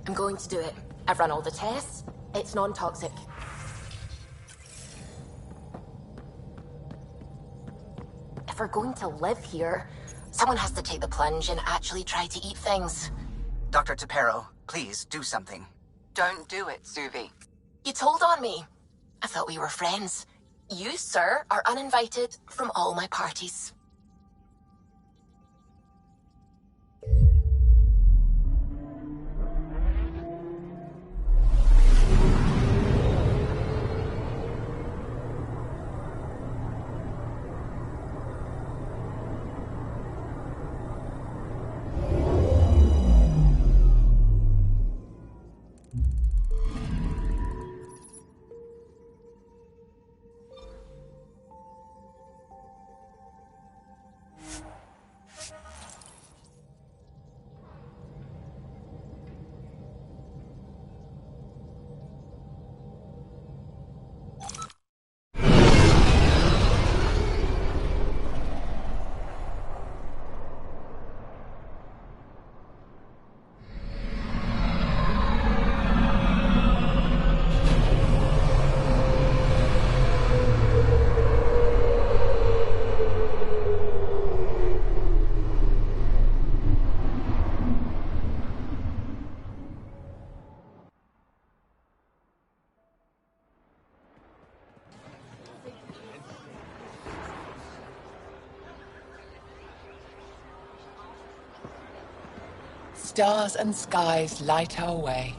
I'm going to do it. I've run all the tests. It's non-toxic. If we're going to live here, someone has to take the plunge and actually try to eat things. Dr. Tapero, please do something. Don't do it, Suvi. You told on me. I thought we were friends. You, sir, are uninvited from all my parties. Stars and skies light our way.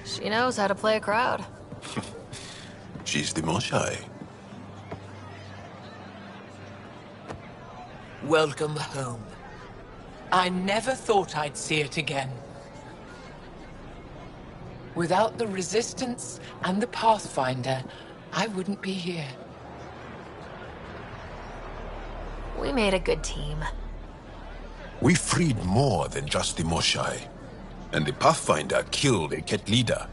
She knows how to play a crowd. She's the more shy. Welcome home. I never thought I'd see it again. Without the Resistance and the Pathfinder, I wouldn't be here. We made a good team. We freed more than just the Moshai. And the Pathfinder killed a Ket leader.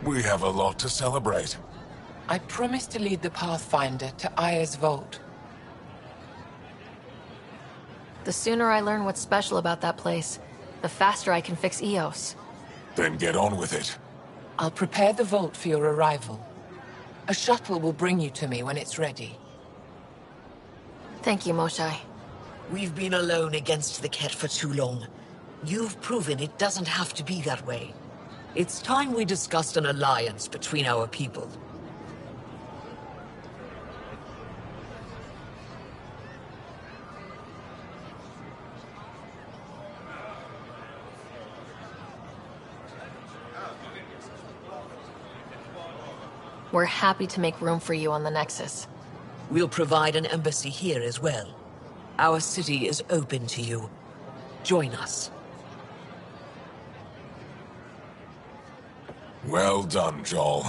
We have a lot to celebrate. I promised to lead the Pathfinder to Aya's vault. The sooner I learn what's special about that place, the faster I can fix Eos. Then get on with it. I'll prepare the vault for your arrival. A shuttle will bring you to me when it's ready. Thank you, Moshai. We've been alone against the Ket for too long. You've proven it doesn't have to be that way. It's time we discussed an alliance between our people. We're happy to make room for you on the Nexus. We'll provide an embassy here as well. Our city is open to you. Join us. Well done, Joel.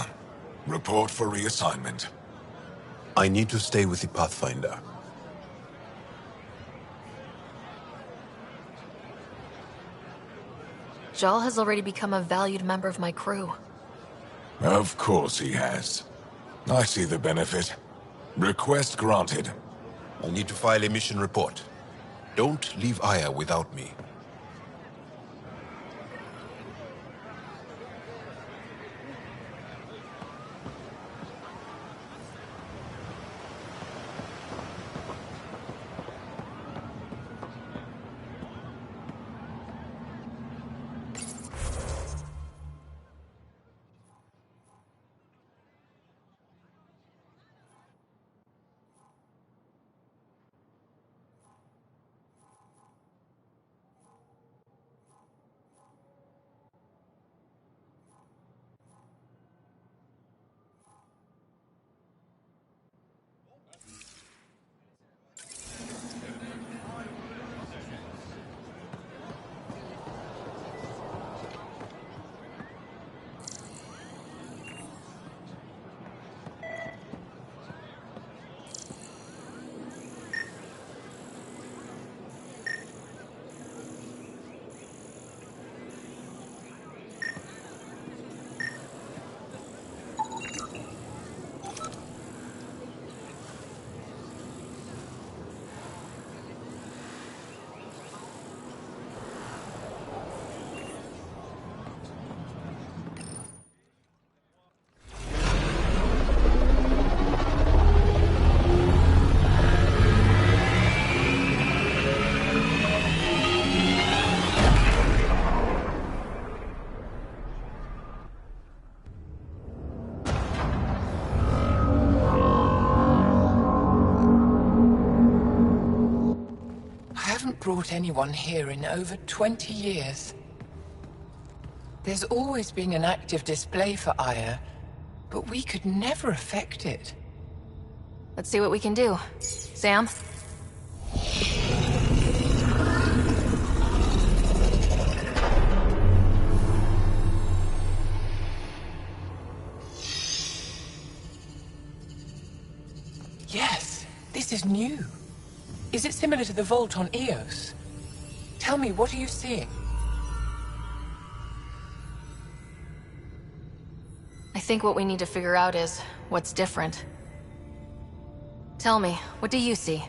Report for reassignment. I need to stay with the Pathfinder. Jal has already become a valued member of my crew. Of course he has. I see the benefit. Request granted. I need to file a mission report. Don't leave Aya without me. haven't brought anyone here in over 20 years. There's always been an active display for Aya, but we could never affect it. Let's see what we can do. Sam? Yes, this is new. Is it similar to the vault on Eos? Tell me, what are you seeing? I think what we need to figure out is what's different. Tell me, what do you see?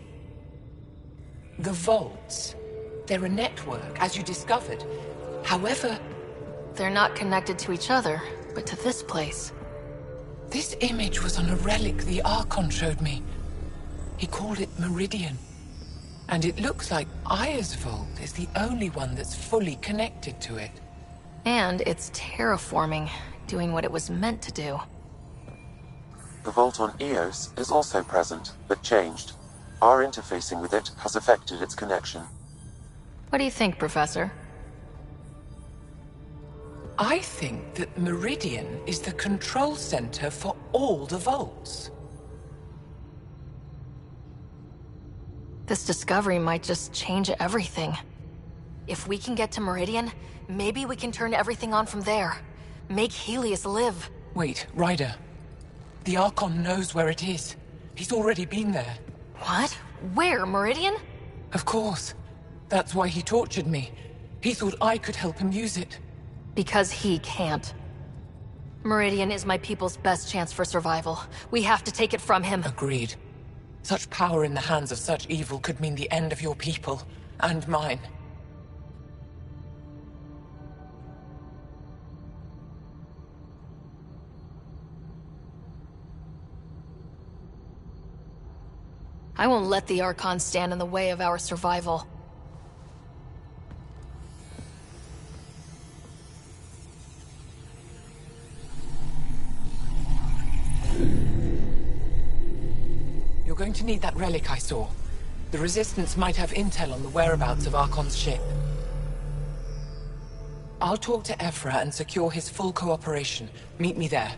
The vaults. They're a network, as you discovered. However, They're not connected to each other, but to this place. this image was on a relic the Archon showed me. He called it Meridian. And it looks like Aya's vault is the only one that's fully connected to it. And it's terraforming, doing what it was meant to do. The vault on Eos is also present, but changed. Our interfacing with it has affected its connection. What do you think, Professor? I think that Meridian is the control center for all the vaults. This discovery might just change everything. If we can get to Meridian, maybe we can turn everything on from there. Make Helios live. Wait, Ryder. The Archon knows where it is. He's already been there. What? Where? Meridian? Of course. That's why he tortured me. He thought I could help him use it. Because he can't. Meridian is my people's best chance for survival. We have to take it from him. Agreed. Such power in the hands of such evil could mean the end of your people, and mine. I won't let the Archon stand in the way of our survival. You're going to need that relic I saw. The Resistance might have intel on the whereabouts of Archon's ship. I'll talk to Ephra and secure his full cooperation. Meet me there.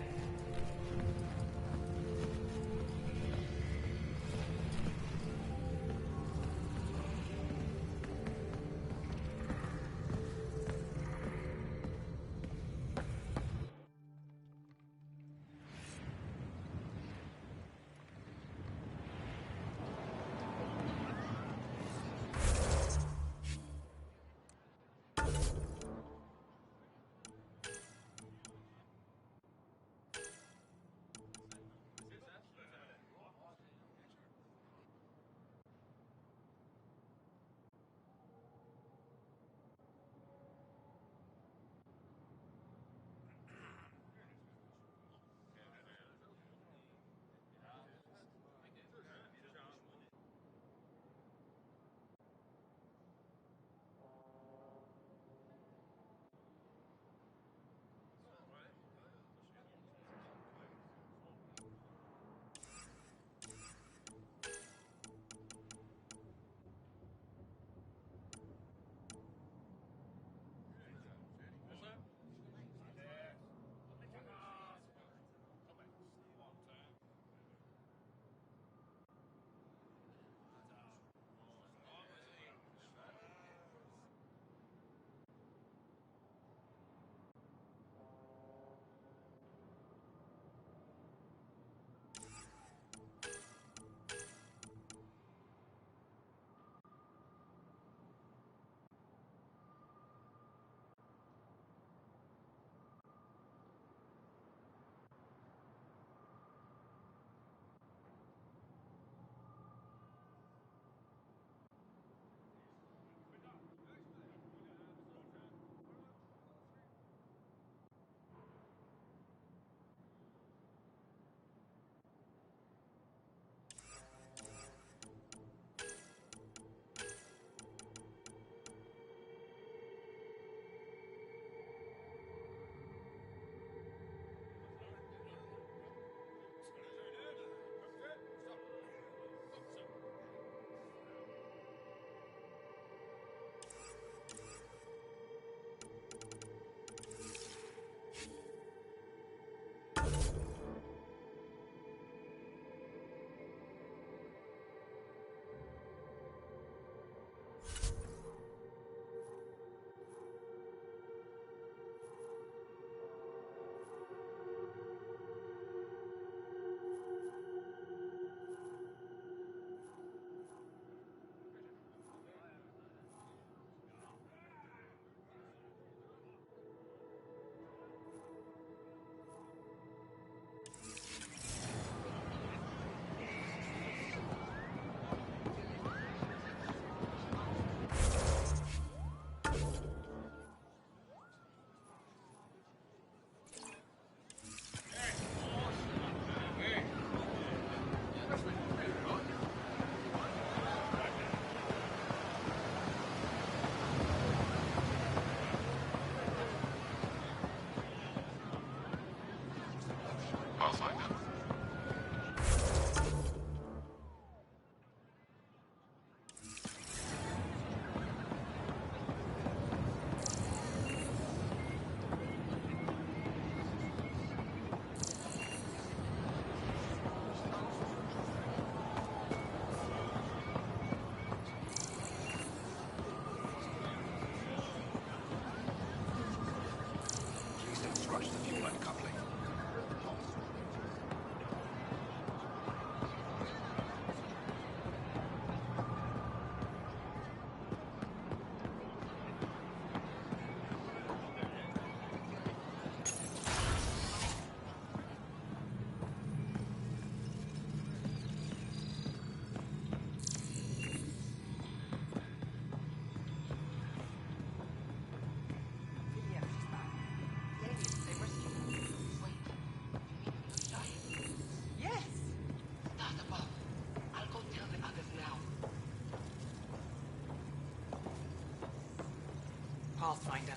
Pathfinder.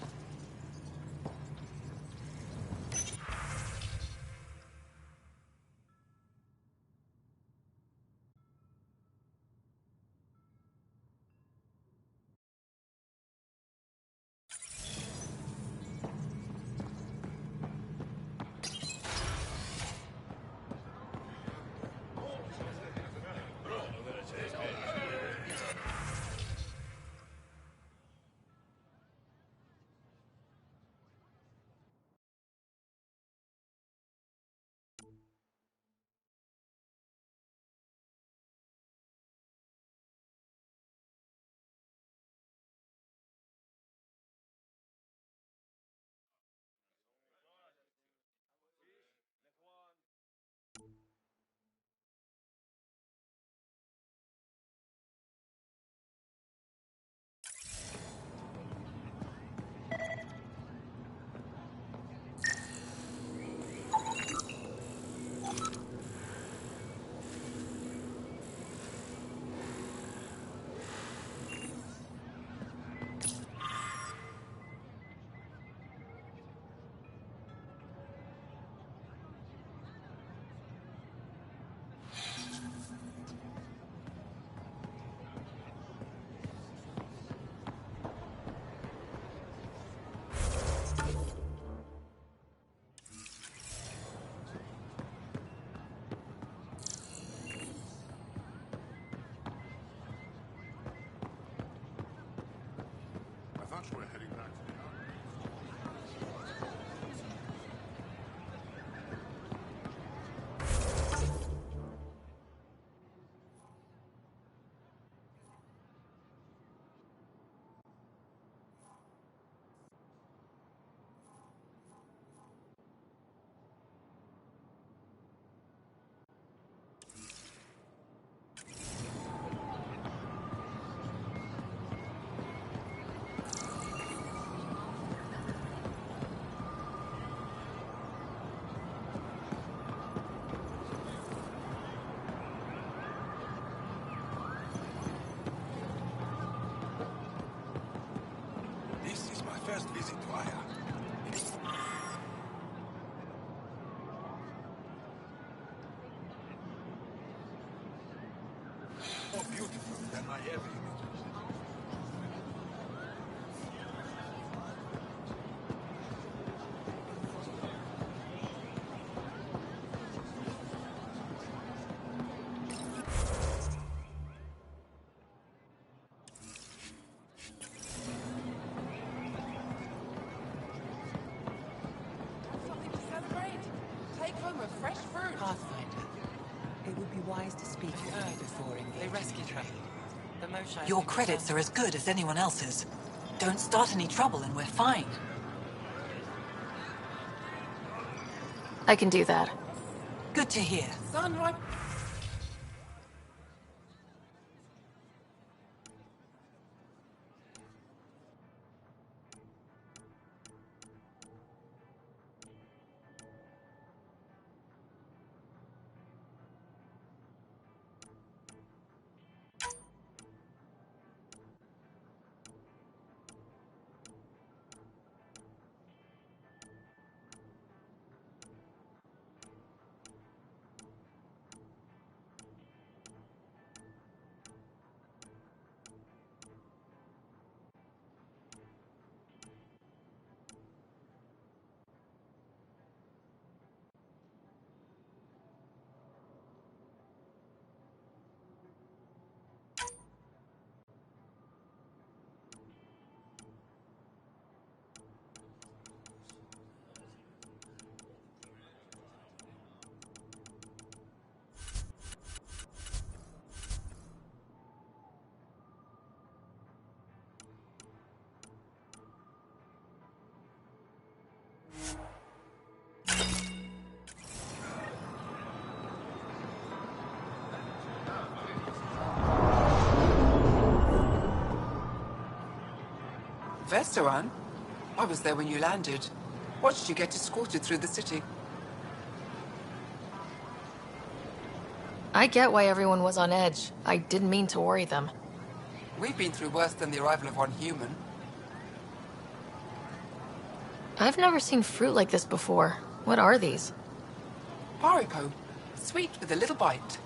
I thought you were heading back to the army. This is my first visit to Aya. More beautiful than my ever imagined. Something to celebrate. Take home a fresh fruit. Pathfinder. It would be wise to speak with her before engaging. They rescued her. The Moshae Your think credits it's are as good as anyone else's. Don't start any trouble and we're fine. I can do that. Good to hear. Sunrise. Vestaran? I was there when you landed. Watched you get escorted through the city. I get why everyone was on edge. I didn't mean to worry them. We've been through worse than the arrival of one human. I've never seen fruit like this before. What are these? Paripo. Sweet with a little bite.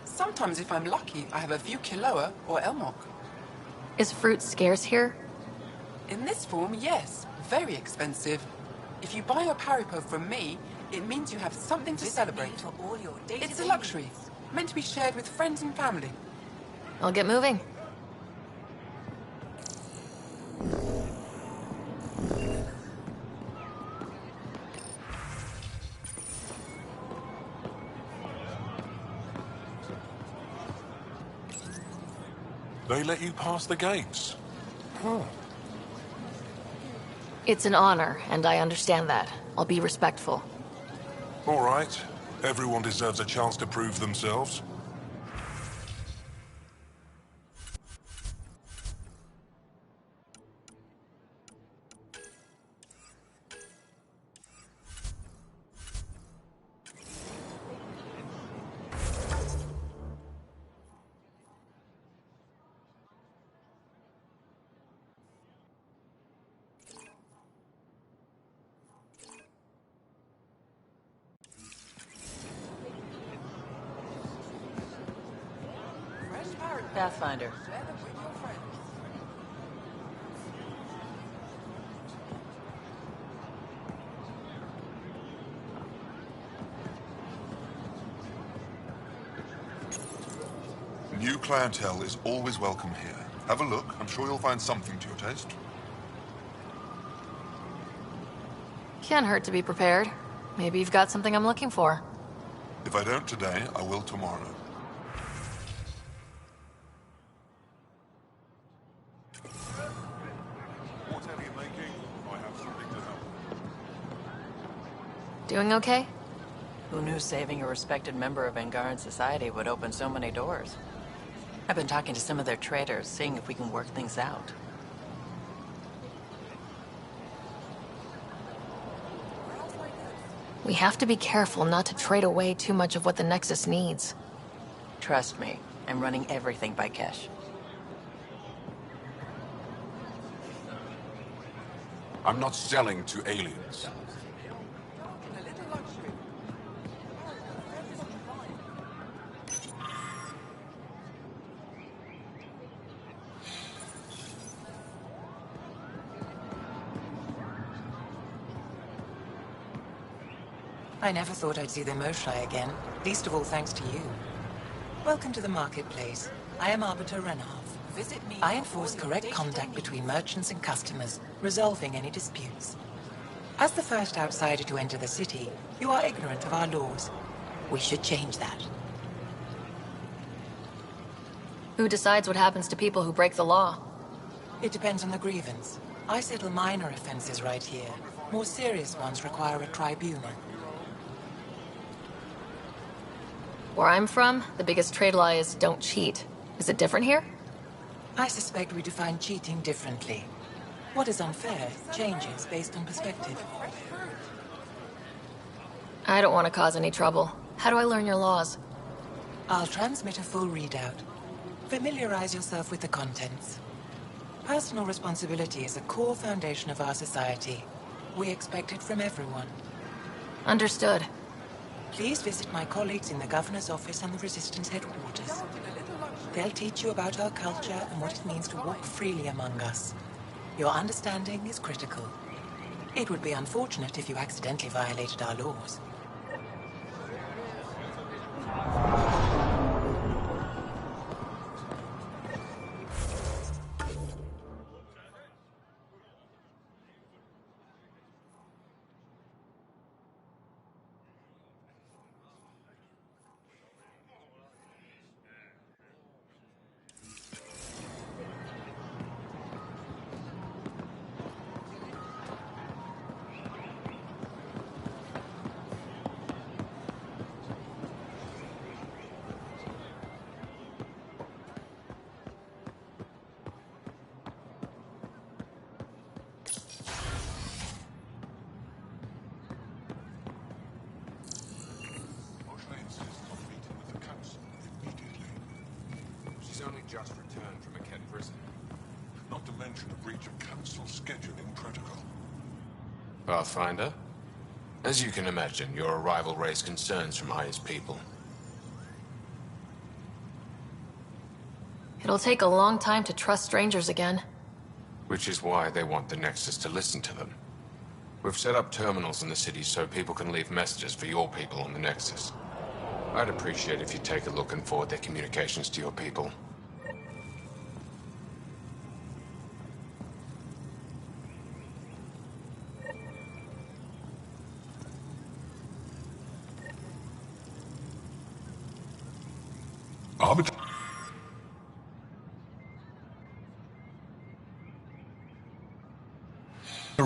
Sometimes if I'm lucky, I have a few kiloa or elmok. Is fruit scarce here? In this form, yes. Very expensive. If you buy a paripo from me, it means you have something to celebrate. It's a luxury, meant to be shared with friends and family. I'll get moving. They let you pass the gates? Huh. It's an honor, and I understand that. I'll be respectful. All right. Everyone deserves a chance to prove themselves. Pathfinder. New clientele is always welcome here. Have a look. I'm sure you'll find something to your taste. Can't hurt to be prepared. Maybe you've got something I'm looking for. If I don't today, I will tomorrow. Whatever you're making, I have something to help. Doing okay? Who knew saving a respected member of Angaran society would open so many doors? I've been talking to some of their traders, seeing if we can work things out. We have to be careful not to trade away too much of what the Nexus needs. Trust me, I'm running everything by Kesh. I'm not selling to aliens. I never thought I'd see the Moshai again, least of all thanks to you. Welcome to the marketplace. I am Arbiter Renov. I enforce correct contact between merchants and customers, resolving any disputes. As the first outsider to enter the city, you are ignorant of our laws. We should change that. Who decides what happens to people who break the law? It depends on the grievance. I settle minor offenses right here. More serious ones require a tribunal. Where I'm from, the biggest trade law is don't cheat. Is it different here? I suspect we define cheating differently. What is unfair changes based on perspective. I don't want to cause any trouble. How do I learn your laws? I'll transmit a full readout. Familiarize yourself with the contents. Personal responsibility is a core foundation of our society. We expect it from everyone. Understood. Please visit my colleagues in the Governor's office and the Resistance headquarters. They'll teach you about our culture and what it means to walk freely among us. Your understanding is critical. It would be unfortunate if you accidentally violated our laws. Just returned from a Kett prison. Not to mention a breach of Council scheduling protocol. Pathfinder? As you can imagine, your arrival raised concerns from Aya's people. It'll take a long time to trust strangers again. Which is why they want the Nexus to listen to them. We've set up terminals in the city so people can leave messages for your people on the Nexus. I'd appreciate if you take a look and forward their communications to your people.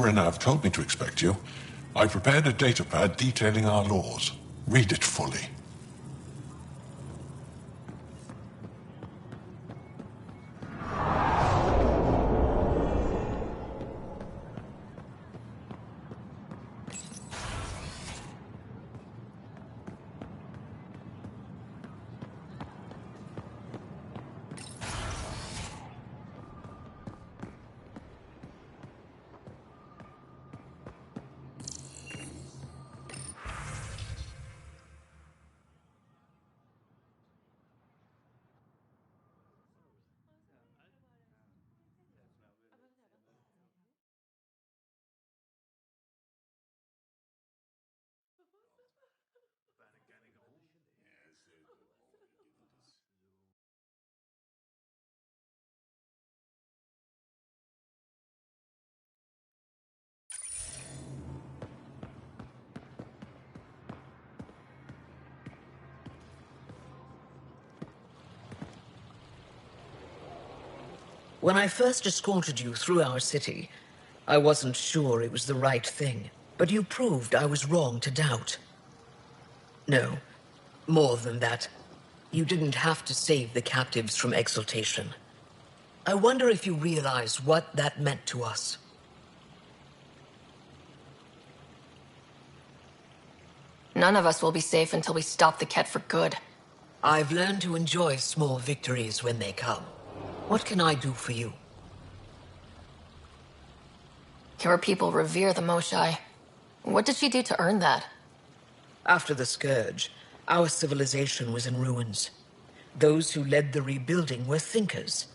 Renav told me to expect you. I prepared a datapad detailing our laws. Read it fully. When I first escorted you through our city, I wasn't sure it was the right thing, but you proved I was wrong to doubt. No, more than that. You didn't have to save the captives from exaltation. I wonder if you realize what that meant to us. None of us will be safe until we stop the Ket for good. I've learned to enjoy small victories when they come. What can I do for you? Your people revere the Moshai. What did she do to earn that? After the Scourge, our civilization was in ruins. Those who led the rebuilding were thinkers,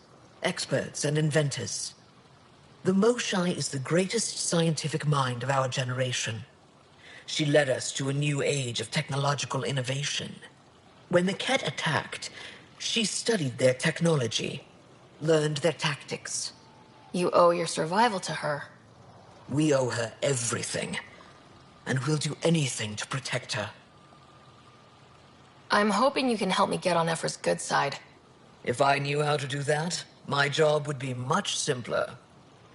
experts and inventors. The Moshai is the greatest scientific mind of our generation. She led us to a new age of technological innovation. When the Ket attacked, she studied their technology, learned their tactics. You owe your survival to her. We owe her everything, and we'll do anything to protect her. I'm hoping you can help me get on Ephra's good side. If I knew how to do that, my job would be much simpler.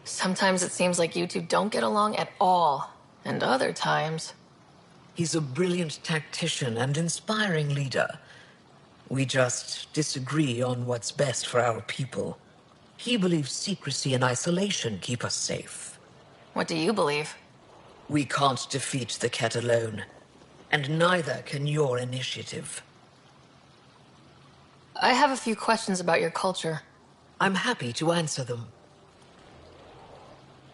Sometimes it seems like you two don't get along at all, and other times... He's a brilliant tactician and inspiring leader. We just disagree on what's best for our people. He believes secrecy and isolation keep us safe. What do you believe? We can't defeat the Ket alone, and neither can your initiative. I have a few questions about your culture. I'm happy to answer them.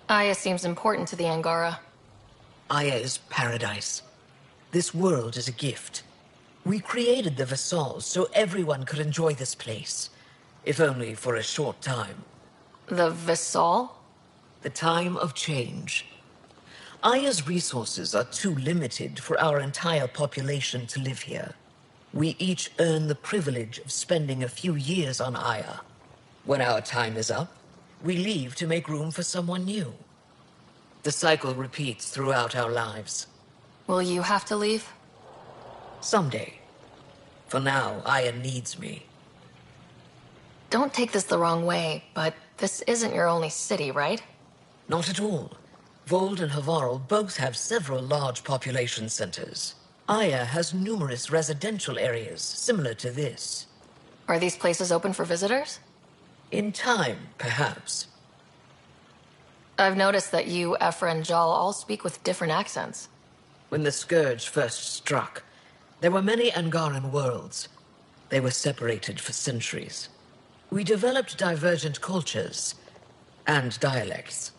Aya seems important to the Angara. Aya is paradise. This world is a gift. We created the Vassals so everyone could enjoy this place, if only for a short time. The Vassal? The time of change. Aya's resources are too limited for our entire population to live here. We each earn the privilege of spending a few years on Aya. When our time is up, we leave to make room for someone new. The cycle repeats throughout our lives. Will you have to leave? Someday. For now, Aya needs me. Don't take this the wrong way, but this isn't your only city, right? Not at all. Vold and Havarl both have several large population centers. Aya has numerous residential areas similar to this. Are these places open for visitors? In time, perhaps. I've noticed that you, Ephra, and Jal all speak with different accents. When the Scourge first struck, there were many Angaran worlds. They were separated for centuries. We developed divergent cultures and dialects.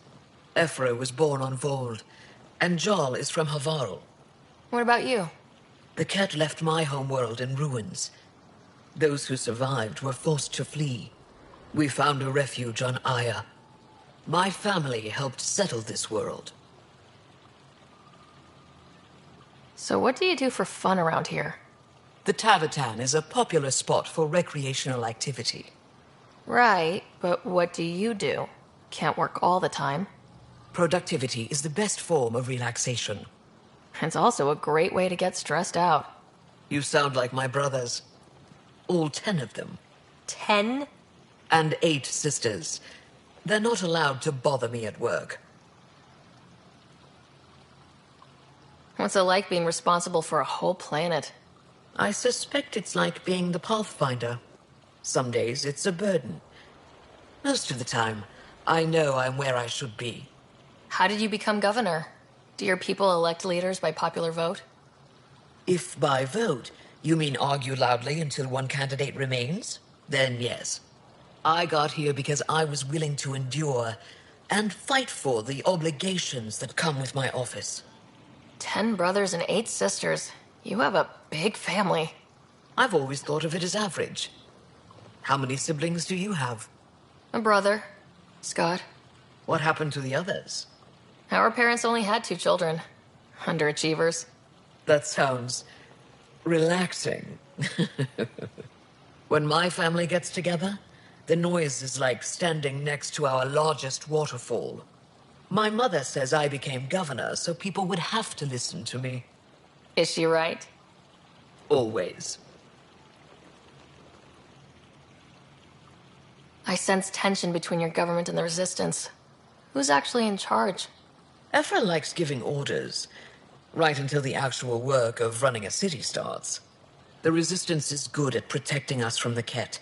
Ephra was born on Vold, And Jarl is from Havarl. What about you? The cat left my homeworld in ruins. Those who survived were forced to flee. We found a refuge on Aya. My family helped settle this world. So what do you do for fun around here? The Tavatan is a popular spot for recreational activity. Right, but what do you do? Can't work all the time. Productivity is the best form of relaxation. It's also a great way to get stressed out. You sound like my brothers. All 10 of them. 10? And 8 sisters. They're not allowed to bother me at work. What's it like being responsible for a whole planet? I suspect it's like being the Pathfinder. Some days it's a burden. Most of the time, I know I'm where I should be. How did you become governor? Do your people elect leaders by popular vote? If by vote you mean argue loudly until one candidate remains, then yes. I got here because I was willing to endure and fight for the obligations that come with my office. 10 brothers and 8 sisters. You have a big family. I've always thought of it as average. How many siblings do you have? A brother, Scott. What happened to the others? Our parents only had 2 children. Underachievers. That sounds relaxing. When my family gets together, the noise is like standing next to our largest waterfall. My mother says I became governor so people would have to listen to me. Is she right? Always. I sense tension between your government and the Resistance. Who's actually in charge? Ephra likes giving orders, right until the actual work of running a city starts. The Resistance is good at protecting us from the Ket,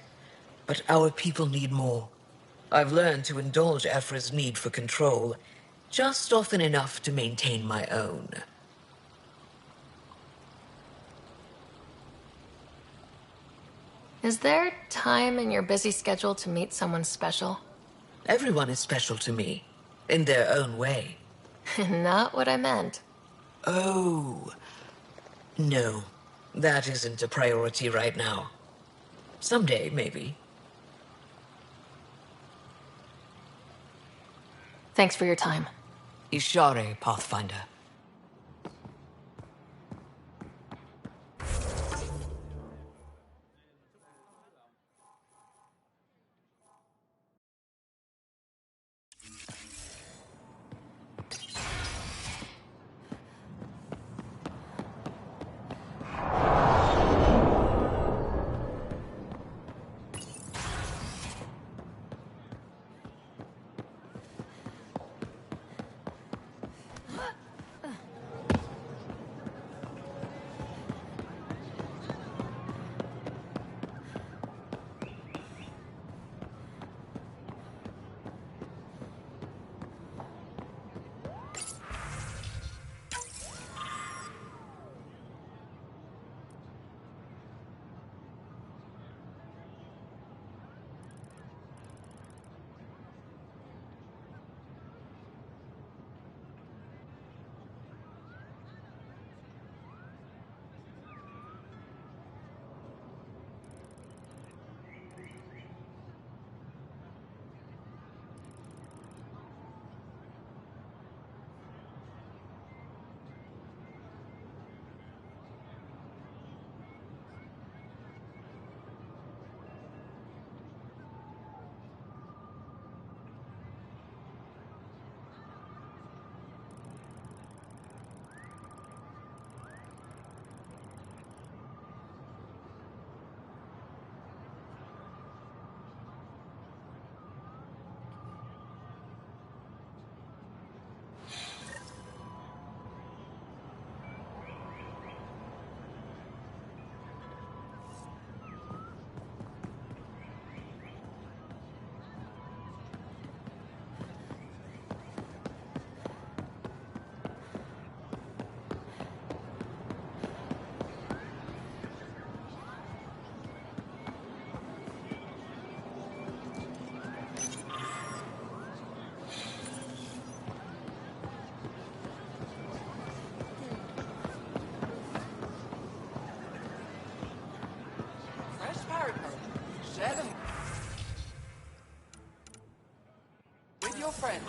but our people need more. I've learned to indulge Ephra's need for control, just often enough to maintain my own. Is there time in your busy schedule to meet someone special? Everyone is special to me, in their own way. Not what I meant. Oh. No, that isn't a priority right now. Someday, maybe. Thanks for your time. Ishare, Pathfinder. friend.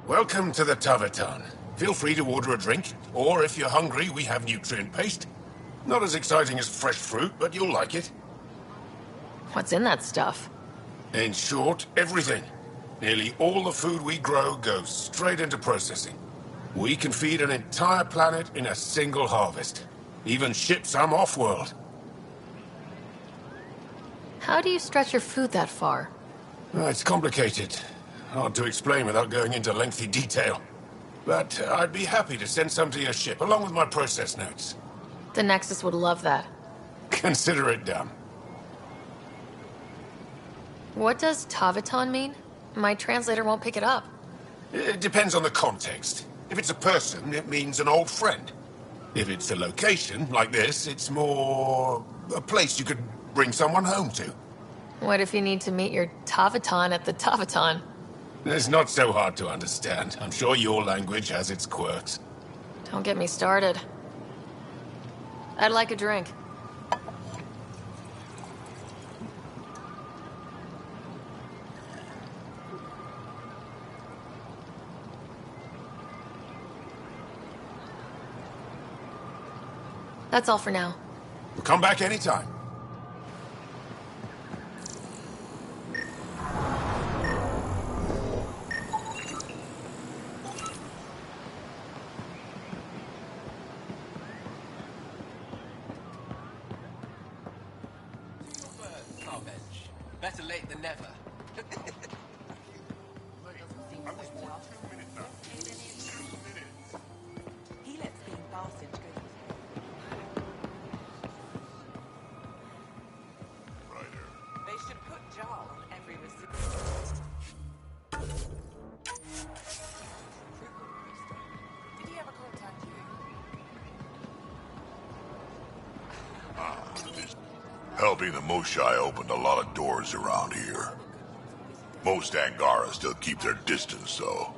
Welcome to the Taverton. Feel free to order a drink, or if you're hungry, we have nutrient paste. Not as exciting as fresh fruit, but you'll like it. What's in that stuff? In short, everything. Nearly all the food we grow goes straight into processing. We can feed an entire planet in a single harvest. Even ship some off-world. How do you stretch your food that far? It's complicated. Hard to explain without going into lengthy detail. But I'd be happy to send some to your ship, along with my process notes. The Nexus would love that. Consider it done. What does Taverton mean? My translator won't pick it up. It depends on the context. If it's a person, it means an old friend. If it's a location, like this, it's more a place you could bring someone home to. What if you need to meet your Taverton at the Taverton? It's not so hard to understand. I'm sure your language has its quirks. Don't get me started. I'd like a drink. That's all for now. We'll come back anytime. Better late than never. He lets being Barsage go. They should put jar on every receipt. Did he ever contact you? Helping the Moshai opened a lot of doors around here. Most Angara still keep their distance, though.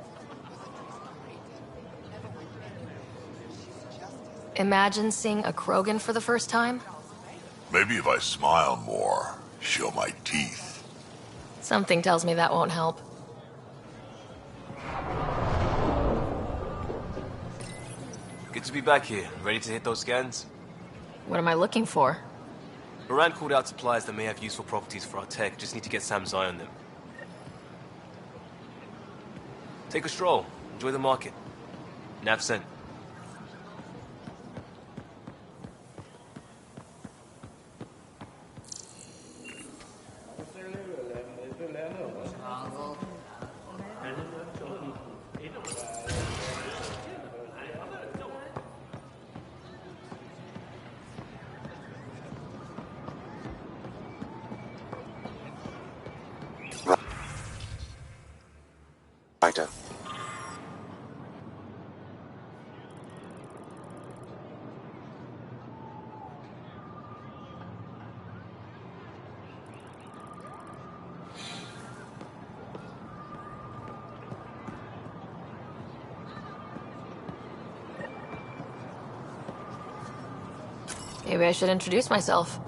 Imagine seeing a Krogan for the first time? Maybe if I smile more, show my teeth. Something tells me that won't help. Good to be back here. Ready to hit those scans? What am I looking for? Moran called out supplies that may have useful properties for our tech. Just need to get Sam's eye on them. Take a stroll. Enjoy the market. Nav sent. Rider. Maybe I should introduce myself.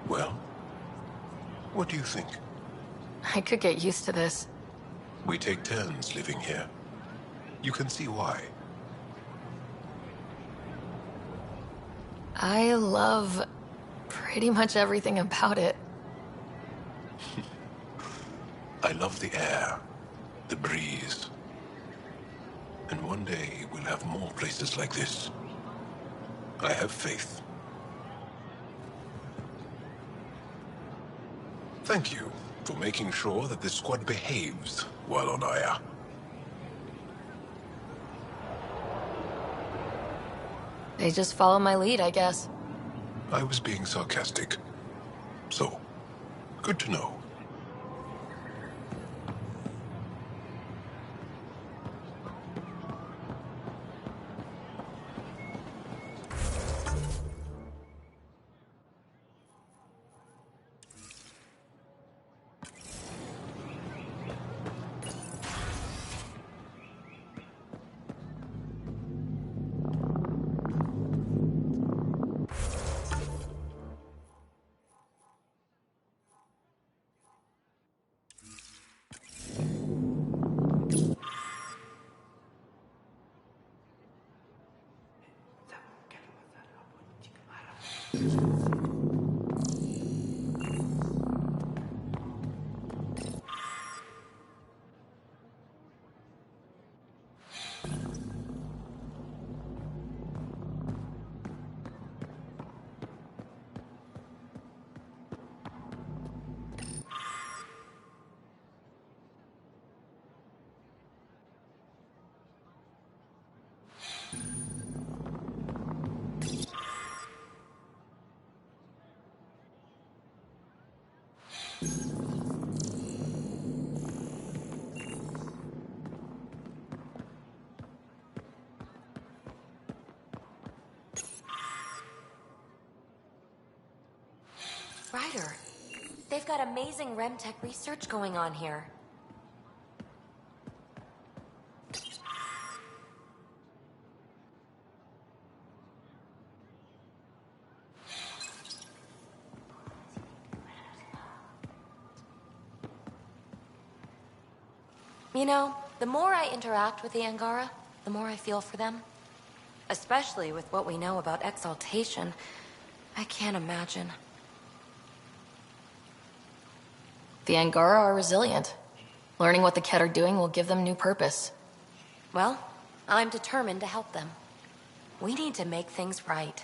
Well, what do you think? I could get used to this. We take turns living here. You can see why. I love pretty much everything about it. I love the air, the breeze. And one day we'll have more places like this. I have faith. Thank you for making sure that the squad behaves while on Aya. They just follow my lead, I guess. I was being sarcastic. So, good to know. Ryder, they've got amazing RemTech research going on here. You know, the more I interact with the Angara, the more I feel for them. Especially with what we know about exaltation. I can't imagine. The Angara are resilient. Learning what the Ket are doing will give them new purpose. Well, I'm determined to help them. We need to make things right.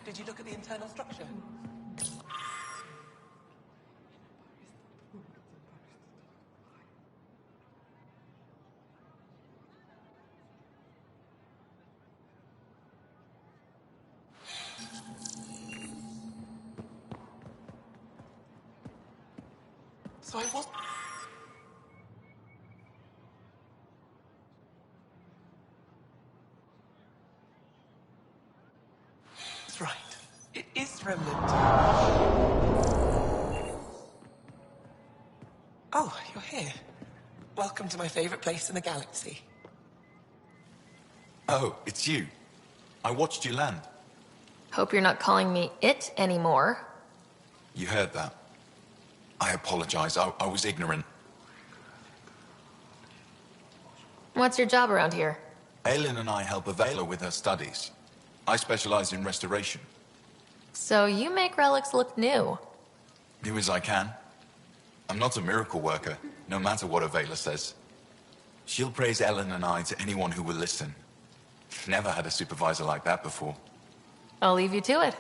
Did you look at the internal structure? So I was... That's right. It is remnant. Welcome to my favorite place in the galaxy. Oh, it's you. I watched you land. Hope you're not calling me it anymore. You heard that. I apologize. I was ignorant. What's your job around here? Aelin and I help Avela with her studies. I specialize in restoration. So you make relics look new. Do as I can. I'm not a miracle worker, no matter what Avela says. She'll praise Ellen and I to anyone who will listen. Never had a supervisor like that before. I'll leave you to it.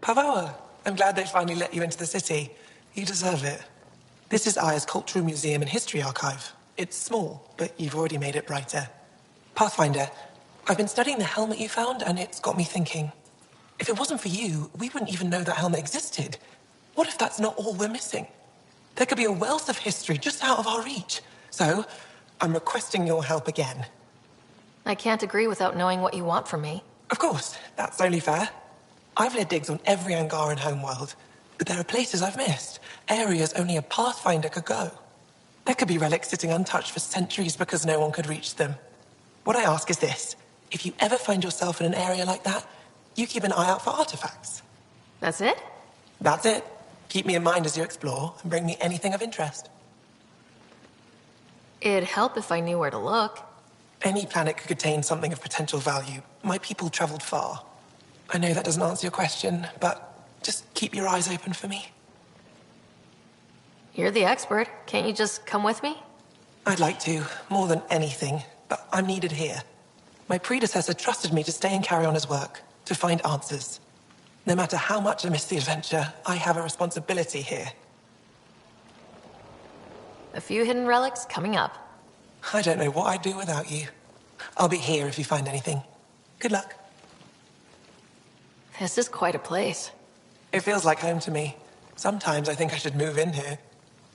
Pavoa, I'm glad they finally let you into the city. You deserve it. This is Aya's Cultural Museum and History Archive. It's small, but you've already made it brighter. Pathfinder, I've been studying the helmet you found, and it's got me thinking. If it wasn't for you, we wouldn't even know that helmet existed. What if that's not all we're missing? There could be a wealth of history just out of our reach. So, I'm requesting your help again. I can't agree without knowing what you want from me. Of course, that's only fair. I've led digs on every Angaran homeworld, but there are places I've missed, areas only a Pathfinder could go. There could be relics sitting untouched for centuries because no one could reach them. What I ask is this: if you ever find yourself in an area like that, you keep an eye out for artifacts. That's it? That's it. Keep me in mind as you explore, and bring me anything of interest. It'd help if I knew where to look. Any planet could contain something of potential value. My people traveled far. I know that doesn't answer your question, but just keep your eyes open for me. You're the expert. Can't you just come with me? I'd like to, more than anything, but I'm needed here. My predecessor trusted me to stay and carry on his work, to find answers. No matter how much I miss the adventure, I have a responsibility here. A few hidden relics coming up. I don't know what I'd do without you. I'll be here if you find anything. Good luck. This is quite a place. It feels like home to me. Sometimes I think I should move in here.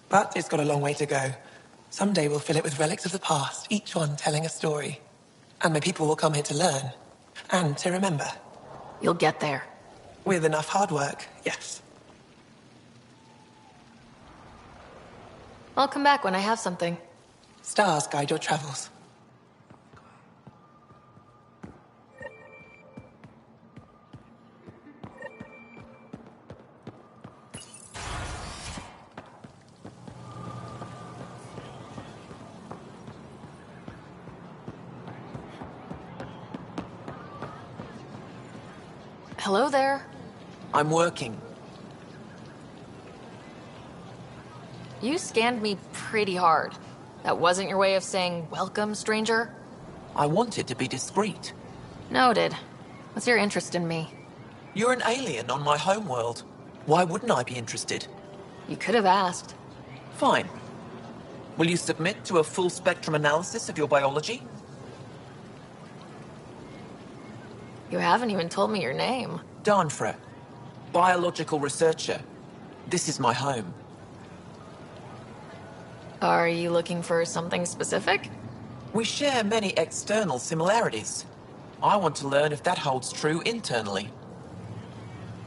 But it's got a long way to go. Someday we'll fill it with relics of the past, each one telling a story. And my people will come here to learn. And to remember. You'll get there. With enough hard work, yes. I'll come back when I have something. Stars guide your travels. Hello there. I'm working. You scanned me pretty hard. That wasn't your way of saying, welcome, stranger? I wanted to be discreet. Noted. What's your interest in me? You're an alien on my homeworld. Why wouldn't I be interested? You could have asked. Fine. Will you submit to a full spectrum analysis of your biology? You haven't even told me your name. Darnfra. Biological researcher. This is my home. Are you looking for something specific? We share many external similarities. I want to learn if that holds true internally.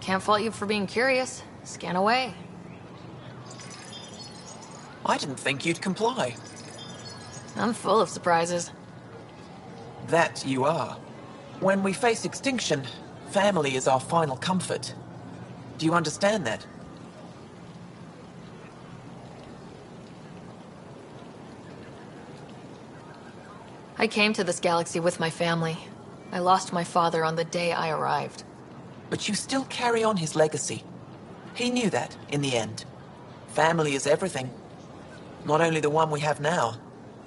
Can't fault you for being curious. Scan away. I didn't think you'd comply. I'm full of surprises. That you are. When we face extinction, family is our final comfort. Do you understand that? I came to this galaxy with my family. I lost my father on the day I arrived. But you still carry on his legacy. He knew that, in the end. Family is everything. Not only the one we have now,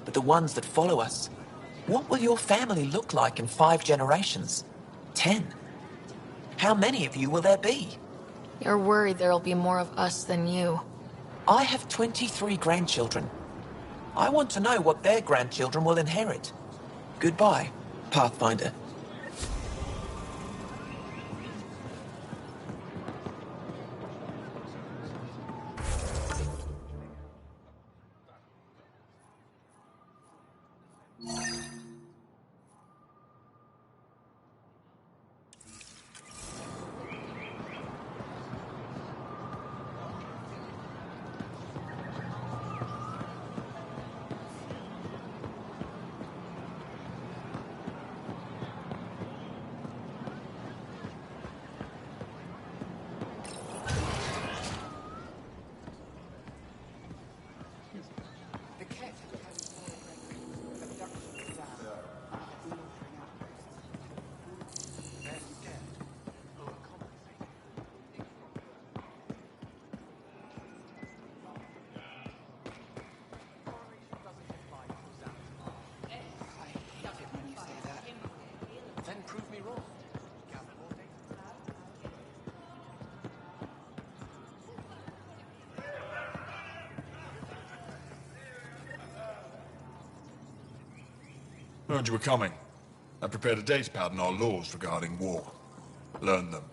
but the ones that follow us. What will your family look like in 5 generations? 10? How many of you will there be? You're worried there'll be more of us than you. I have 23 grandchildren. I want to know what their grandchildren will inherit. Goodbye, Pathfinder. Heard you were coming. I prepared a data pad on our laws regarding war. Learn them.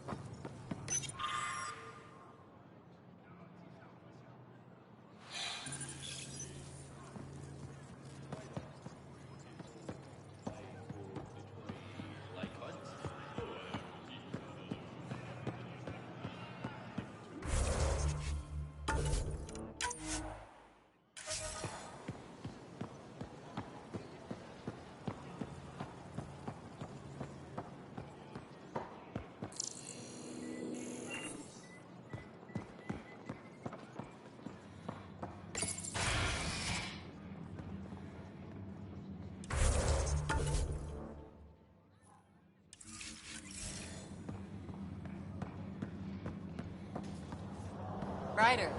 Ryder.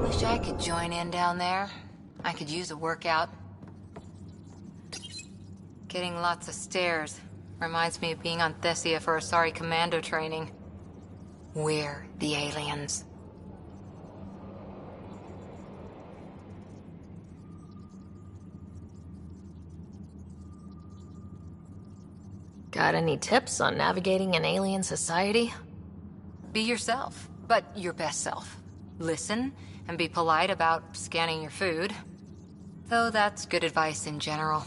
Wish I could join in down there. I could use a workout. Getting lots of stairs. Reminds me of being on Thessia for Asari commando training. We're the aliens. Got any tips on navigating an alien society? Be yourself, but your best self. Listen, and be polite about scanning your food. Though that's good advice in general.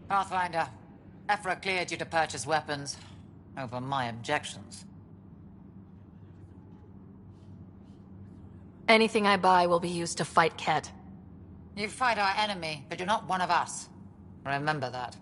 Pathfinder, Ephra cleared you to purchase weapons. Over my objections. Anything I buy will be used to fight Ket. You fight our enemy, but you're not one of us. Remember that.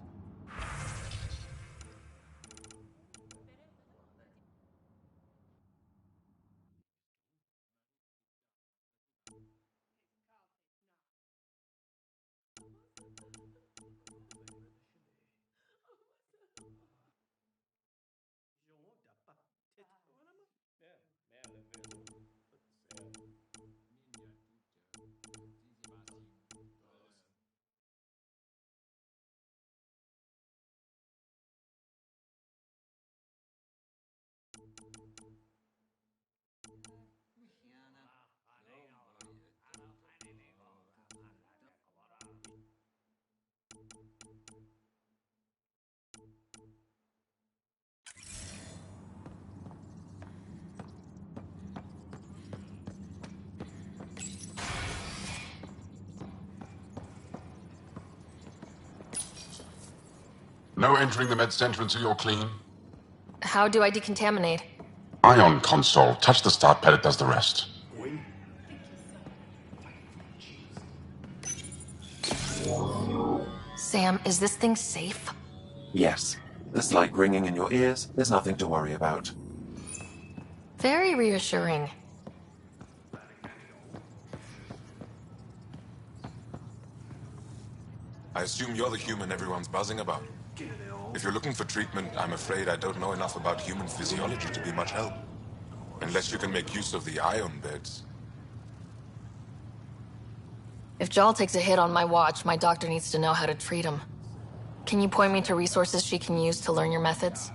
No entering the med center until you're clean. How do I decontaminate? Ion console. Touch the start pad, it does the rest. Sam, is this thing safe? Yes. The slight ringing in your ears is nothing to worry about. Very reassuring. I assume you're the human everyone's buzzing about. If you're looking for treatment, I'm afraid I don't know enough about human physiology to be much help. Unless you can make use of the ion beds. If Jal takes a hit on my watch, my doctor needs to know how to treat him. Can you point me to resources she can use to learn your methods?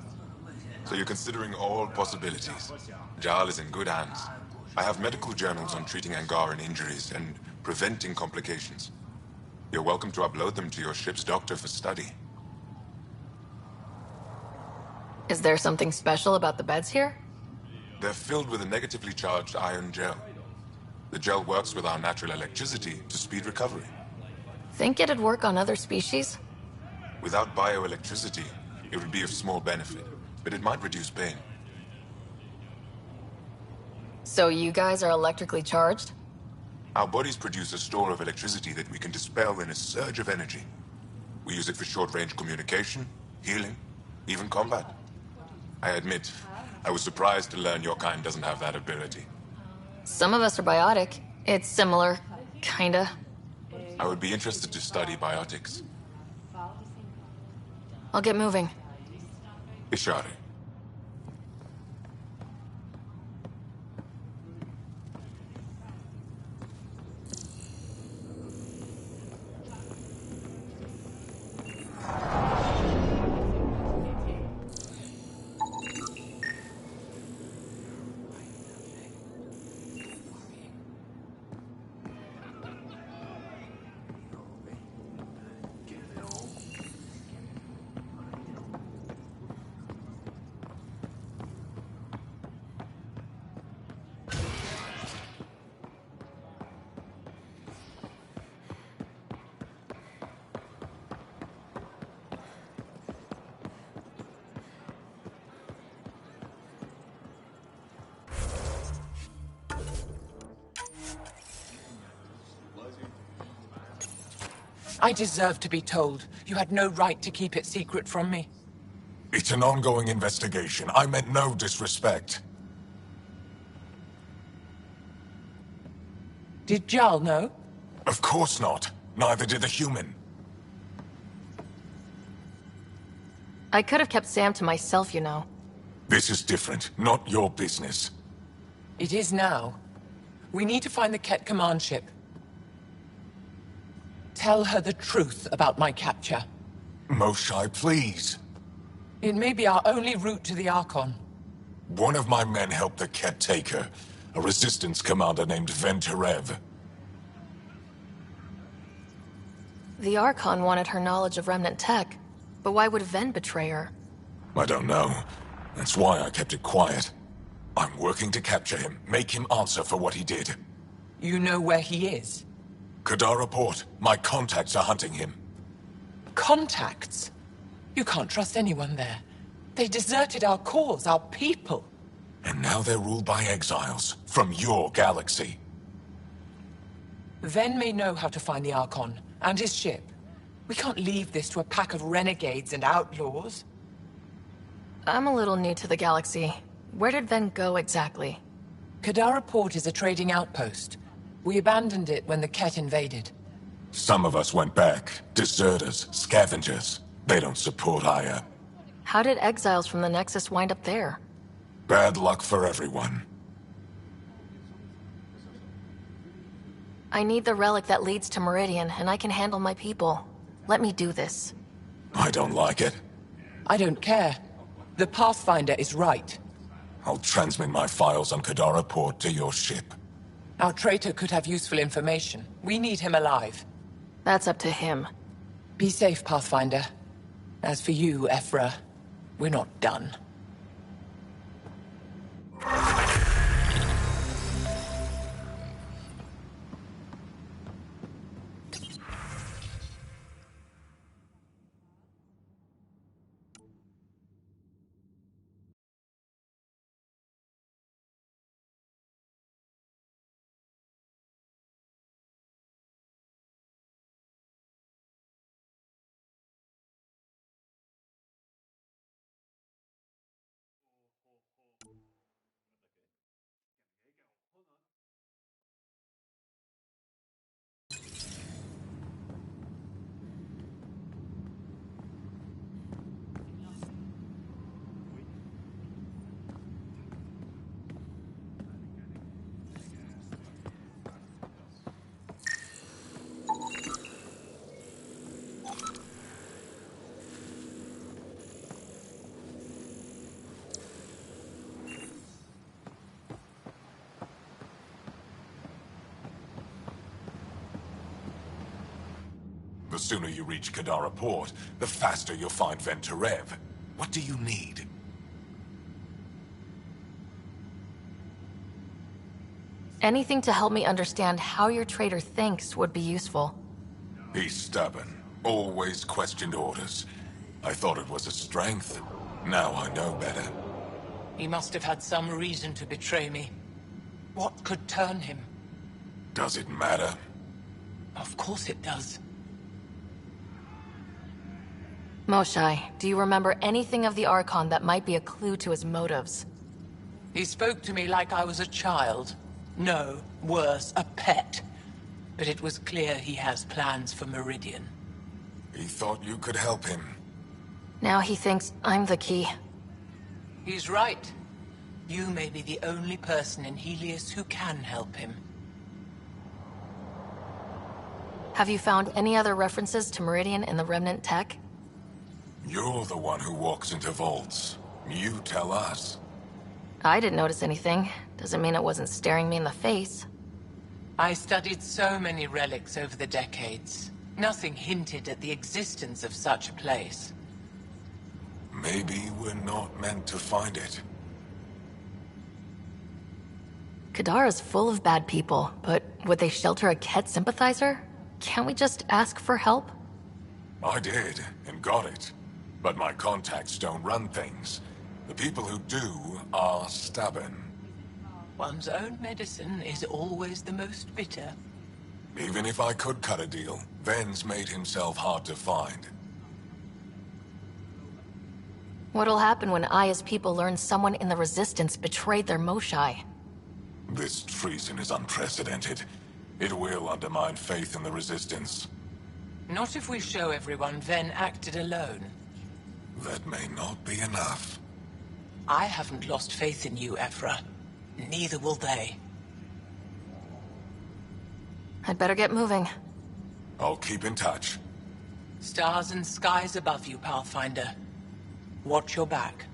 So you're considering all possibilities. Jal is in good hands. I have medical journals on treating Angaran injuries and preventing complications. You're welcome to upload them to your ship's doctor for study. Is there something special about the beds here? They're filled with a negatively charged iron gel. The gel works with our natural electricity to speed recovery. Think it'd work on other species? Without bioelectricity, it would be of small benefit, but it might reduce pain. So you guys are electrically charged? Our bodies produce a store of electricity that we can dispel in a surge of energy. We use it for short-range communication, healing, even combat. I admit, I was surprised to learn your kind doesn't have that ability. Some of us are biotic. It's similar, kinda. I would be interested to study biotics. I'll get moving. Ishari. I deserve to be told. You had no right to keep it secret from me. It's an ongoing investigation. I meant no disrespect. Did Jal know? Of course not. Neither did the human. I could have kept Sam to myself, you know. This is different. Not your business. It is now. We need to find the Ket command ship. Tell her the truth about my capture. Moshai, please. It may be our only route to the Archon. One of my men helped the Ket take her. A resistance commander named Venterev. The Archon wanted her knowledge of Remnant tech, but why would Ven betray her? I don't know. That's why I kept it quiet. I'm working to capture him, make him answer for what he did. You know where he is? Kadara Port. My contacts are hunting him. Contacts? You can't trust anyone there. They deserted our cause, our people. And now they're ruled by exiles from your galaxy. Ven may know how to find the Archon and his ship. We can't leave this to a pack of renegades and outlaws. I'm a little new to the galaxy. Where did Ven go exactly? Kadara Port is a trading outpost. We abandoned it when the Ket invaded. Some of us went back. Deserters, scavengers. They don't support Aya. How did exiles from the Nexus wind up there? Bad luck for everyone. I need the relic that leads to Meridian, and I can handle my people. Let me do this. I don't like it. I don't care. The Pathfinder is right. I'll transmit my files on Kadara Port to your ship. Our traitor could have useful information. We need him alive. That's up to him. Be safe, Pathfinder. As for you, Ephra, we're not done. sooner you reach Kadara Port, the faster you'll find Venturev. What do you need? Anything to help me understand how your traitor thinks would be useful. He's stubborn. Always questioned orders. I thought it was a strength. Now I know better. He must have had some reason to betray me. What could turn him? Does it matter? Of course it does. Moshai, do you remember anything of the Archon that might be a clue to his motives? He spoke to me like I was a child. No, worse, a pet. But it was clear he has plans for Meridian. He thought you could help him. Now he thinks I'm the key. He's right. You may be the only person in Helios who can help him. Have you found any other references to Meridian in the Remnant tech? You're the one who walks into vaults. You tell us. I didn't notice anything. Doesn't mean it wasn't staring me in the face. I studied so many relics over the decades. Nothing hinted at the existence of such a place. Maybe we're not meant to find it. Kadara's full of bad people, but would they shelter a Ket sympathizer? Can't we just ask for help? I did, and got it. But my contacts don't run things. The people who do are stubborn. One's own medicine is always the most bitter. Even if I could cut a deal, Ven's made himself hard to find. What'll happen when Aya's people learn someone in the Resistance betrayed their Moshai? This treason is unprecedented. It will undermine faith in the Resistance. Not if we show everyone Ven acted alone. That may not be enough. I haven't lost faith in you, Ephra. Neither will they. I'd better get moving. I'll keep in touch. Stars and skies above you, Pathfinder. Watch your back.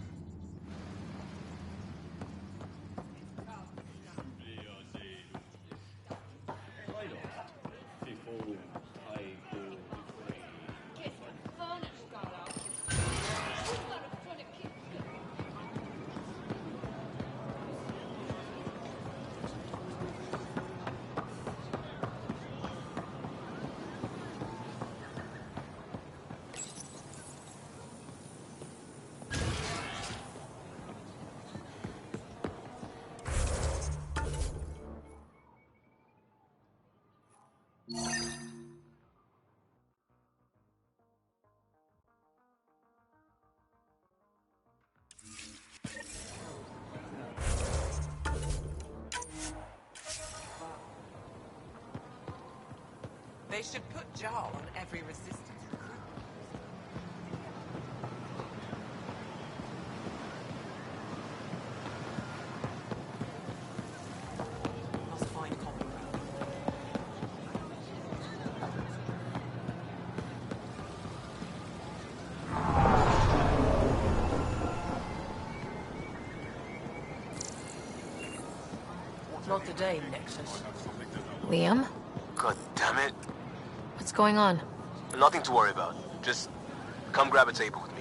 They should put Jar on every resistance recruitment. Must find common ground. Not today, Nexus. Liam? God damn it. What's going on? Nothing to worry about. Just come grab a table with me.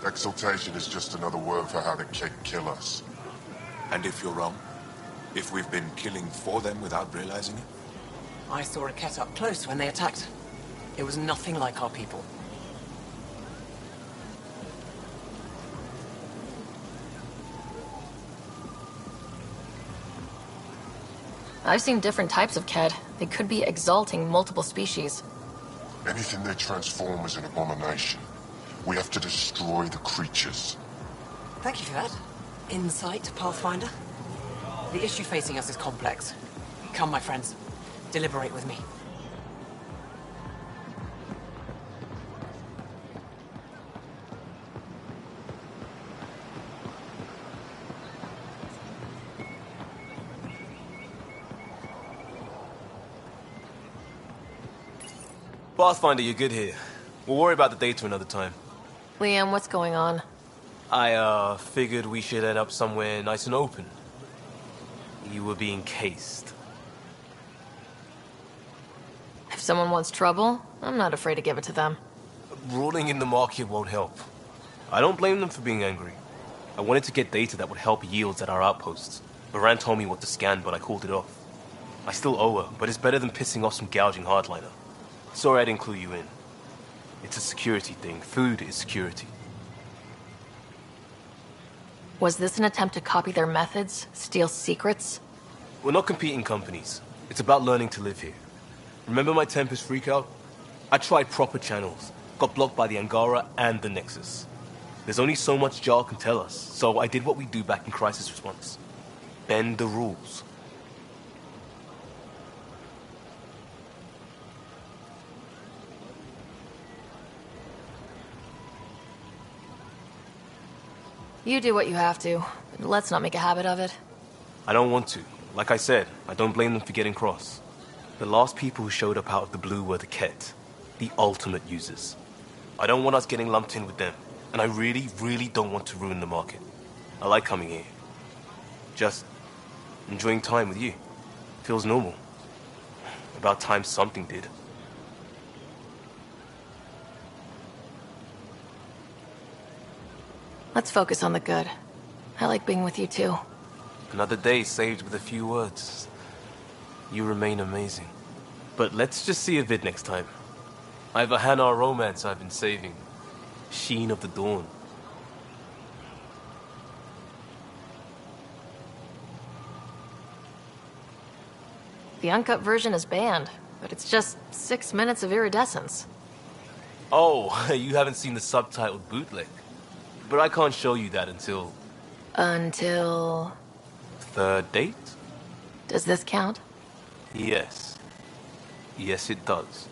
Exaltation is just another word for how the Keg kill us. And if you're wrong? If we've been killing for them without realizing it? I saw a Ket up close when they attacked. It was nothing like our people. I've seen different types of Ket. They could be exalting multiple species. Anything they transform is an abomination. We have to destroy the creatures. Thank you for that. Insight, Pathfinder. The issue facing us is complex. Come, my friends. Deliberate with me. Pathfinder, you're good here. We'll worry about the data another time. Liam, what's going on? I figured we should end up somewhere nice and open. You were being cased. If someone wants trouble, I'm not afraid to give it to them. Ruling in the market won't help. I don't blame them for being angry. I wanted to get data that would help yields at our outposts. Baran told me what to scan, but I called it off. I still owe her, but it's better than pissing off some gouging hardliner. Sorry I didn't clue you in. It's a security thing. Food is security. Was this an attempt to copy their methods? Steal secrets? We're not competing companies. It's about learning to live here. Remember my Tempest freakout? I tried proper channels. Got blocked by the Angara and the Nexus. There's only so much Jar can tell us, so I did what we do back in crisis response. Bend the rules. You do what you have to. But let's not make a habit of it. I don't want to. Like I said, I don't blame them for getting cross. The last people who showed up out of the blue were the Ket, the ultimate users. I don't want us getting lumped in with them, and I really, really don't want to ruin the market. I like coming here. Just enjoying time with you. Feels normal. About time something did. Let's focus on the good. I like being with you too. Another day saved with a few words. You remain amazing. But let's just see a vid next time. I have a Hanar romance I've been saving. Sheen of the Dawn. The uncut version is banned, but it's just 6 minutes of iridescence. Oh, you haven't seen the subtitled bootleg. But I can't show you that until... Until... Third date? Does this count? Yes. Yes, it does.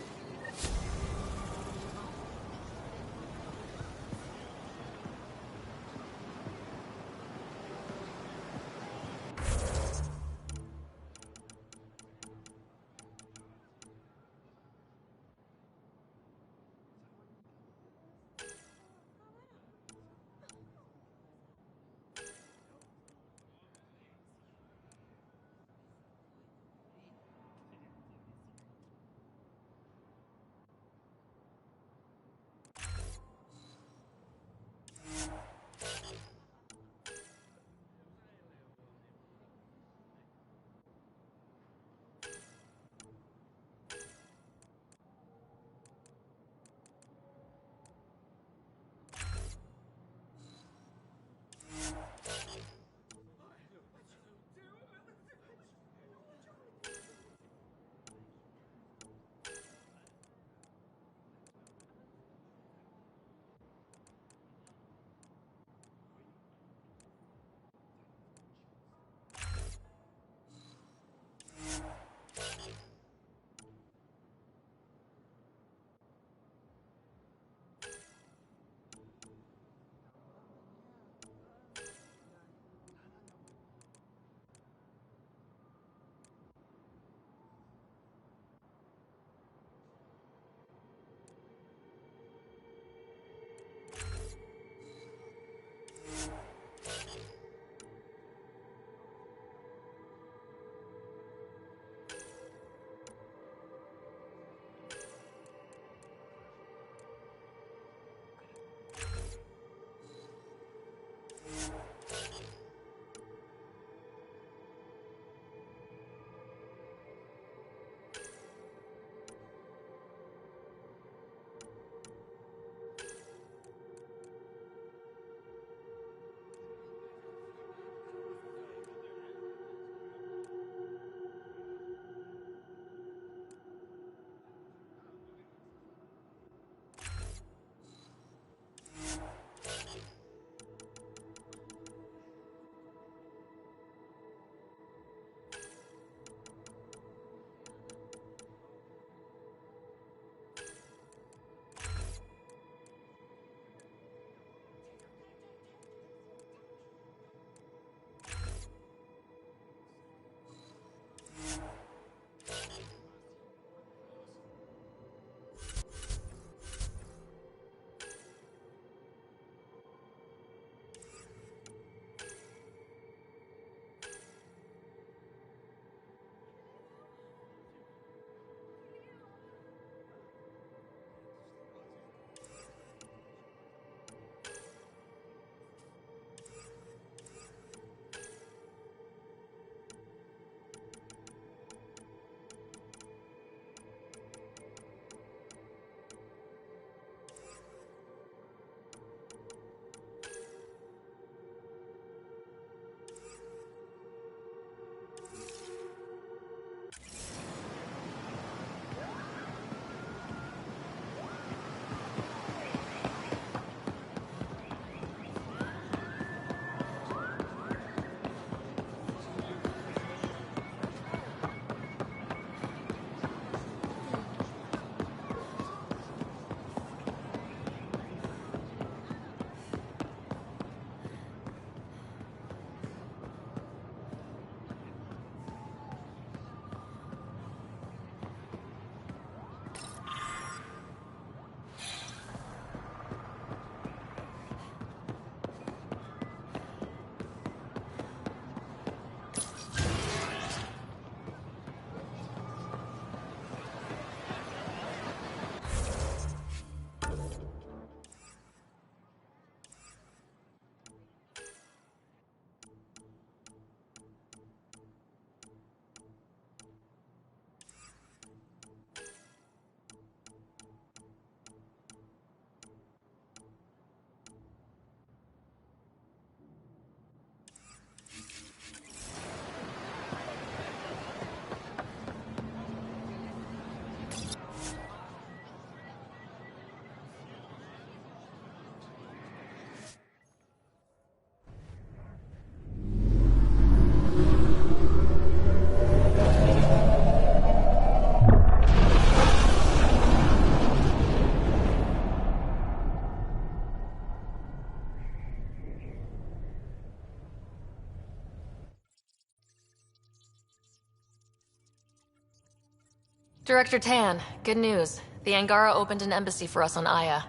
Director Tan, good news. The Angara opened an embassy for us on Aya.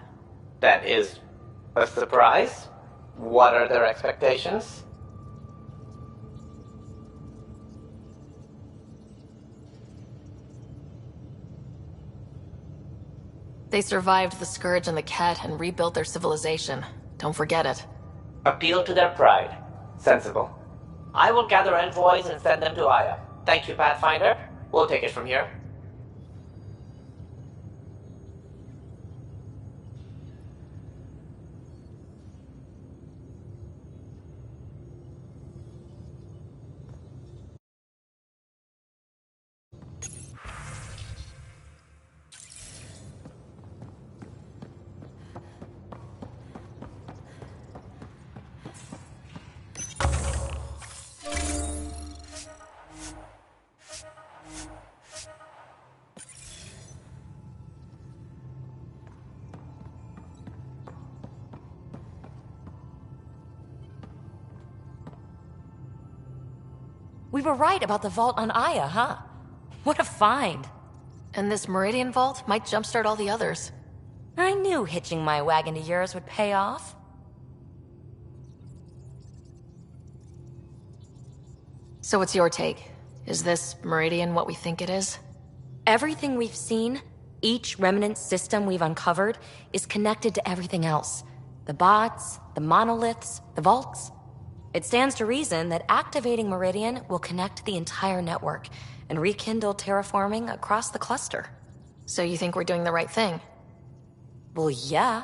That is a surprise? What are their expectations? They survived the Scourge and the Ket and rebuilt their civilization. Don't forget it. Appeal to their pride. Sensible. I will gather envoys and send them to Aya. Thank you, Pathfinder. We'll take it from here. We were right about the vault on Aya, huh? What a find. And this Meridian vault might jumpstart all the others. I knew hitching my wagon to yours would pay off. So what's your take? Is this Meridian what we think it is? Everything we've seen, each remnant system we've uncovered, is connected to everything else. The bots, the monoliths, the vaults. It stands to reason that activating Meridian will connect the entire network and rekindle terraforming across the cluster. So you think we're doing the right thing? Well, yeah.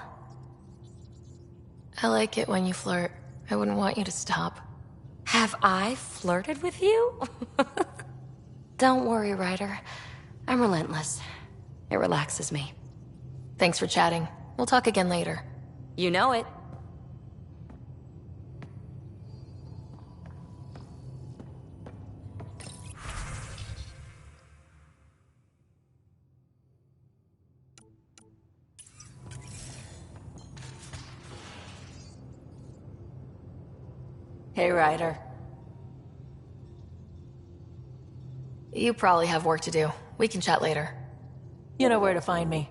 I like it when you flirt. I wouldn't want you to stop. Have I flirted with you? Don't worry, Ryder. I'm relentless. It relaxes me. Thanks for chatting. We'll talk again later. You know it. Hey, Ryder. You probably have work to do. We can chat later. You know where to find me.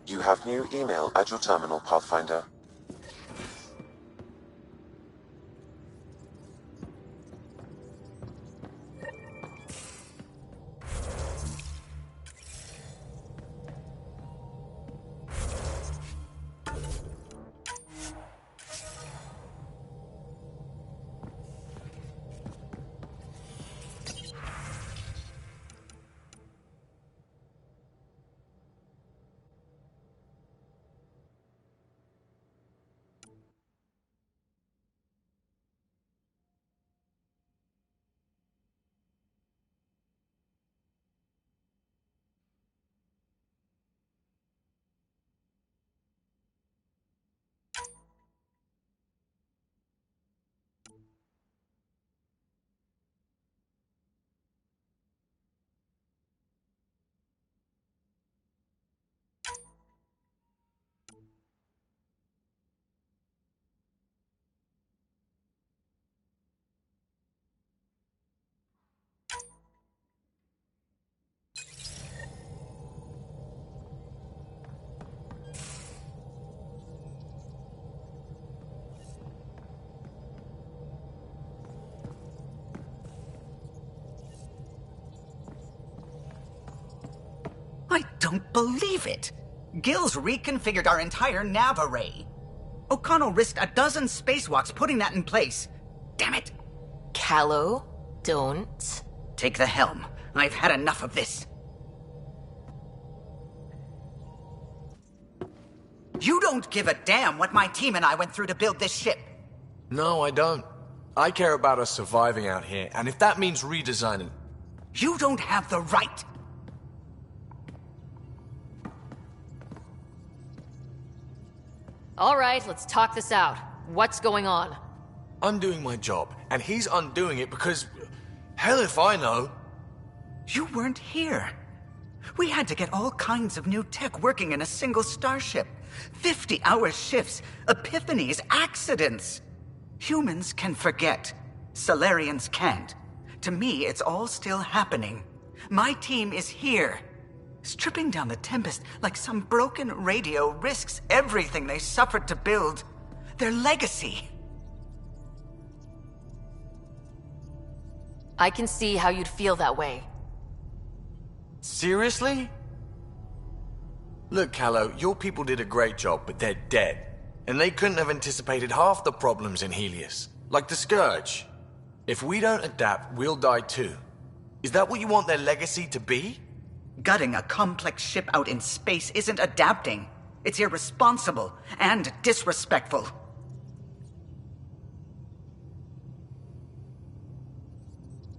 You have new email at your terminal, Pathfinder. I don't believe it! Gil's reconfigured our entire nav array. O'Connell risked a dozen spacewalks putting that in place. Damn it! Callow, don't. Take the helm. I've had enough of this. You don't give a damn what my team and I went through to build this ship. No, I don't. I care about us surviving out here, and if that means redesigning... You don't have the right! All right, let's talk this out. What's going on? I'm doing my job, and he's undoing it because... Hell if I know. You weren't here. We had to get all kinds of new tech working in a single starship. 50-hour shifts, epiphanies, accidents. Humans can forget. Solarians can't. To me, it's all still happening. My team is here. Stripping down the Tempest like some broken radio risks everything they suffered to build. Their legacy. I can see how you'd feel that way. Seriously? Look, Callow, your people did a great job, but they're dead. And they couldn't have anticipated half the problems in Helios. Like the Scourge. If we don't adapt, we'll die too. Is that what you want their legacy to be? Gutting a complex ship out in space isn't adapting. It's irresponsible and disrespectful.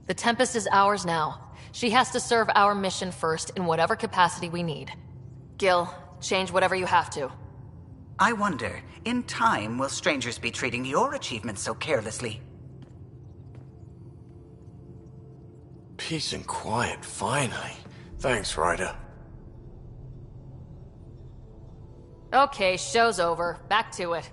The Tempest is ours now. She has to serve our mission first in whatever capacity we need. Gil, change whatever you have to. I wonder, in time, will strangers be treating your achievements so carelessly? Peace and quiet, finally. Thanks, Ryder. Okay, show's over. Back to it.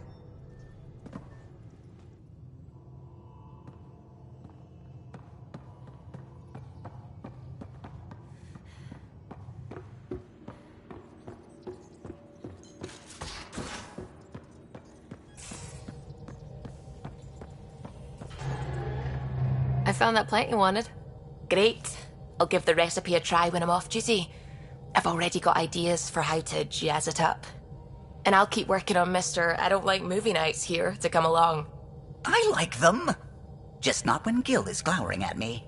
I found that plant you wanted. Great. I'll give the recipe a try when I'm off duty. I've already got ideas for how to jazz it up. And I'll keep working on Mr. I don't like movie nights here to come along. I like them. Just not when Gil is glowering at me.